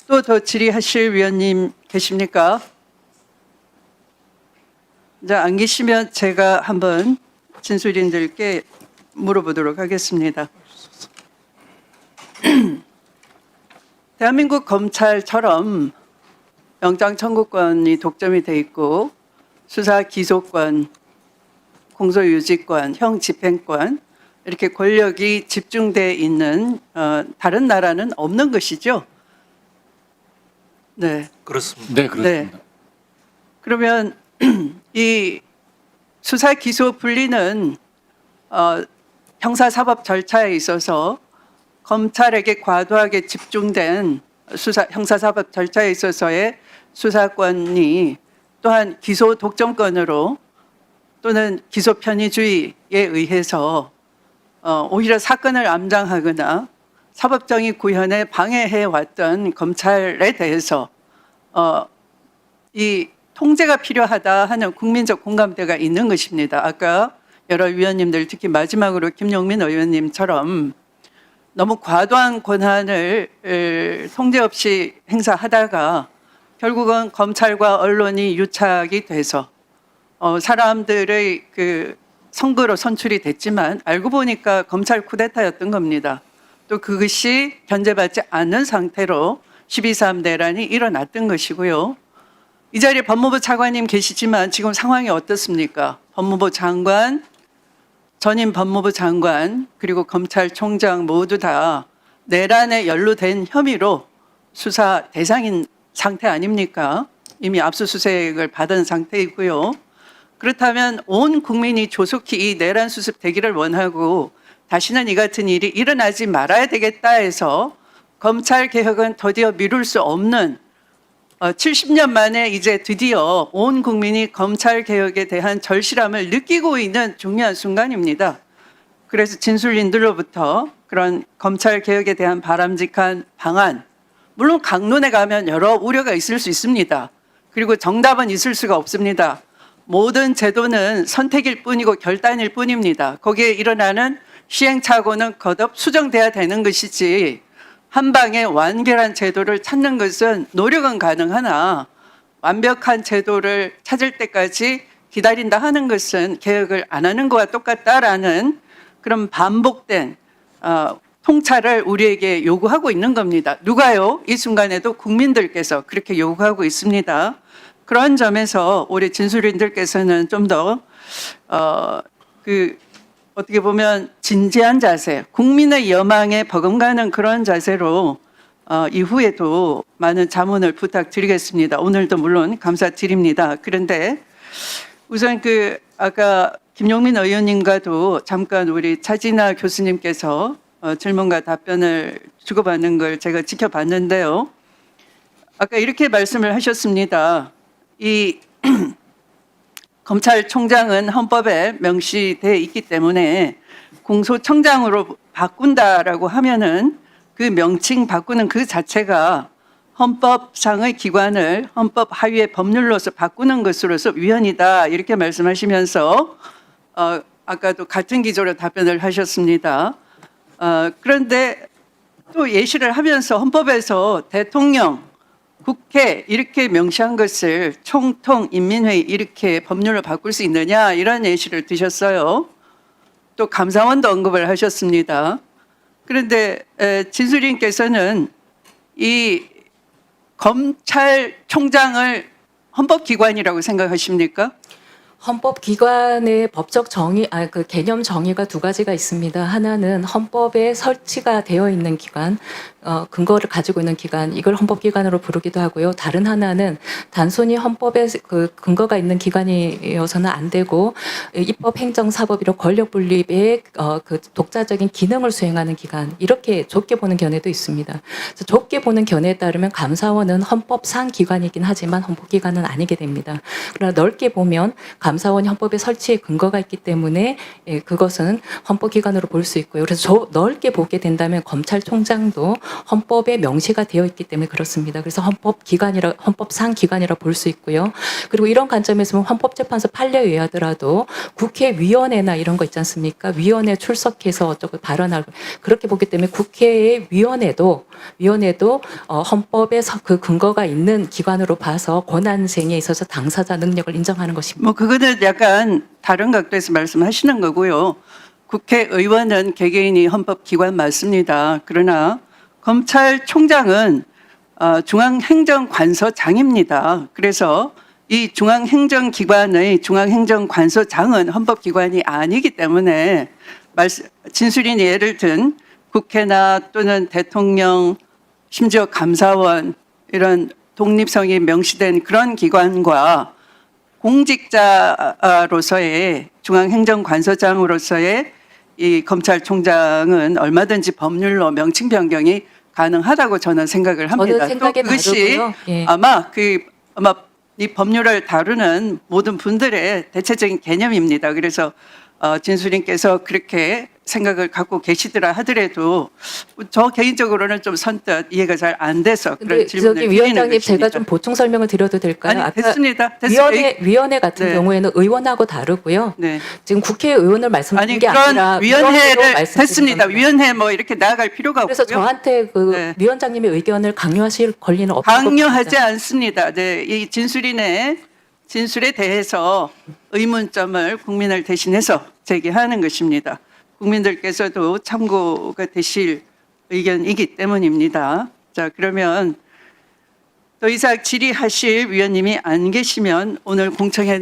또 더 질의하실 위원님 계십니까? 이제 안 계시면 제가 한번 진술인들께 물어보도록 하겠습니다. 대한민국 검찰처럼 영장 청구권이 독점이 돼 있고 수사 기소권, 공소유지권, 형 집행권 이렇게 권력이 집중돼 있는 다른 나라는 없는 것이죠. 네. 그렇습니다. 네, 그렇습니다. 네. 그러면 이 수사 기소 분리는 형사사법 절차에 있어서 검찰에게 과도하게 집중된 형사사법 절차에 있어서의 수사권이 또한 기소 독점권으로 또는 기소 편의주의에 의해서 오히려 사건을 암장하거나 사법정의 구현에 방해해 왔던 검찰에 대해서 이 통제가 필요하다 하는 국민적 공감대가 있는 것입니다. 아까 여러 위원님들 특히 마지막으로 김용민 의원님처럼 너무 과도한 권한을 통제 없이 행사하다가 결국은 검찰과 언론이 유착이 돼서 사람들의 그 선거로 선출이 됐지만 알고 보니까 검찰 쿠데타였던 겁니다. 또 그것이 견제받지 않는 상태로 12.3 내란이 일어났던 것이고요. 이 자리에 법무부 차관님 계시지만 지금 상황이 어떻습니까? 법무부 장관, 전임 법무부 장관 그리고 검찰총장 모두 다 내란에 연루된 혐의로 수사 대상인 상태 아닙니까? 이미 압수수색을 받은 상태이고요. 그렇다면 온 국민이 조속히 이 내란 수습 되기를 원하고 다시는 이 같은 일이 일어나지 말아야 되겠다 해서 검찰 개혁은 더디어 미룰 수 없는 70년 만에 이제 드디어 온 국민이 검찰 개혁에 대한 절실함을 느끼고 있는 중요한 순간입니다. 그래서 진술인들로부터 그런 검찰 개혁에 대한 바람직한 방안, 물론 강론에 가면 여러 우려가 있을 수 있습니다. 그리고 정답은 있을 수가 없습니다. 모든 제도는 선택일 뿐이고 결단일 뿐입니다. 거기에 일어나는 시행착오는 거듭 수정돼야 되는 것이지 한 방에 완결한 제도를 찾는 것은 노력은 가능하나 완벽한 제도를 찾을 때까지 기다린다 하는 것은 개혁을 안 하는 것과 똑같다라는 그런 반복된 통찰을 우리에게 요구하고 있는 겁니다. 누가요? 이 순간에도 국민들께서 그렇게 요구하고 있습니다. 그런 점에서 우리 진술인들께서는 좀 더 어떻게 보면 진지한 자세, 국민의 여망에 버금가는 그런 자세로 이후에도 많은 자문을 부탁드리겠습니다. 오늘도 물론 감사드립니다. 그런데 우선 아까 김용민 의원님과도 잠깐 우리 차진아 교수님께서 질문과 답변을 주고받는 걸 제가 지켜봤는데요. 아까 이렇게 말씀을 하셨습니다. 이 검찰총장은 헌법에 명시되어 있기 때문에 공소청장으로 바꾼다라고 하면은 그 명칭 바꾸는 그 자체가 헌법상의 기관을 헌법 하위의 법률로서 바꾸는 것으로서 위헌이다 이렇게 말씀하시면서 아까도 같은 기조로 답변을 하셨습니다. 그런데 또 예시를 하면서 헌법에서 대통령 국회 이렇게 명시한 것을 총통 인민회의 이렇게 법률로 바꿀 수 있느냐 이런 예시를 드셨어요. 또 감사원도 언급을 하셨습니다. 그런데 진술인께서는 이 검찰총장을 헌법기관이라고 생각하십니까? 헌법기관의 법적 정의, 그 개념 정의가 두 가지가 있습니다. 하나는 헌법에 설치가 되어 있는 기관, 근거를 가지고 있는 기관, 이걸 헌법기관으로 부르기도 하고요. 다른 하나는 단순히 헌법에 그 근거가 있는 기관이어서는 안 되고 입법, 행정, 사법 이런 권력 분립의 그 독자적인 기능을 수행하는 기관, 이렇게 좁게 보는 견해도 있습니다. 그래서 좁게 보는 견해에 따르면 감사원은 헌법상 기관이긴 하지만 헌법기관은 아니게 됩니다. 그러나 넓게 보면 감사원이 헌법에 설치에 근거가 있기 때문에 그것은 헌법기관으로 볼 수 있고요. 그래서 넓게 보게 된다면 검찰총장도 헌법에 명시가 되어 있기 때문에 그렇습니다. 그래서 헌법상 기관이라 볼 수 있고요. 그리고 이런 관점에서 보면 헌법재판소 판례에 의하더라도 국회위원회나 이런 거 있지 않습니까? 위원회 출석해서 어쩌고 발언하고 그렇게 보기 때문에 국회의 위원회도 헌법에 그 근거가 있는 기관으로 봐서 권한쟁에 있어서 당사자 능력을 인정하는 것입니다. 뭐 그거는 약간 다른 각도에서 말씀하시는 거고요. 국회의원은 개개인이 헌법기관 맞습니다. 그러나 검찰총장은 중앙행정관서장입니다. 그래서 이 중앙행정기관의 중앙행정관서장은 헌법기관이 아니기 때문에 진술인이 예를 든 국회나 또는 대통령, 심지어 감사원 이런 독립성이 명시된 그런 기관과 공직자로서의 중앙행정관서장으로서의 이 검찰총장은 얼마든지 법률로 명칭 변경이 가능하다고 저는 생각을 합니다. 저는 생각이 또 그것이 다르고요. 예. 아마 이 법률을 다루는 모든 분들의 대체적인 개념입니다. 그래서 진수님께서 그렇게 생각을 갖고 계시더라 하더라도 저 개인적으로는 좀 선뜻 이해가 잘 안 돼서 근데 그런 질문을 저기 드리는 위원장님 것입니다. 제가 좀 보충 설명을 드려도 될까요? 아니 됐습니다. 됐습니다. 위원회 같은 네. 경우에는 의원하고 다르고요. 네. 지금 국회의원을 말씀드린 아니 게 아니라 그런 위원회를 위원회로 말씀드린 됐습니다. 겁니다. 위원회 뭐 이렇게 나아갈 필요가 그래서 없고요. 저한테 그 네. 위원장님의 의견을 강요하실 권리는 없다고 강요하지 봅니다. 않습니다. 네, 이 진술인의 진술에 대해서 의문점을 국민을 대신해서 제기하는 것입니다. 국민들께서도 참고가 되실 의견이기 때문입니다. 자, 그러면 더 이상 질의하실 위원님이 안 계시면 오늘 공청회는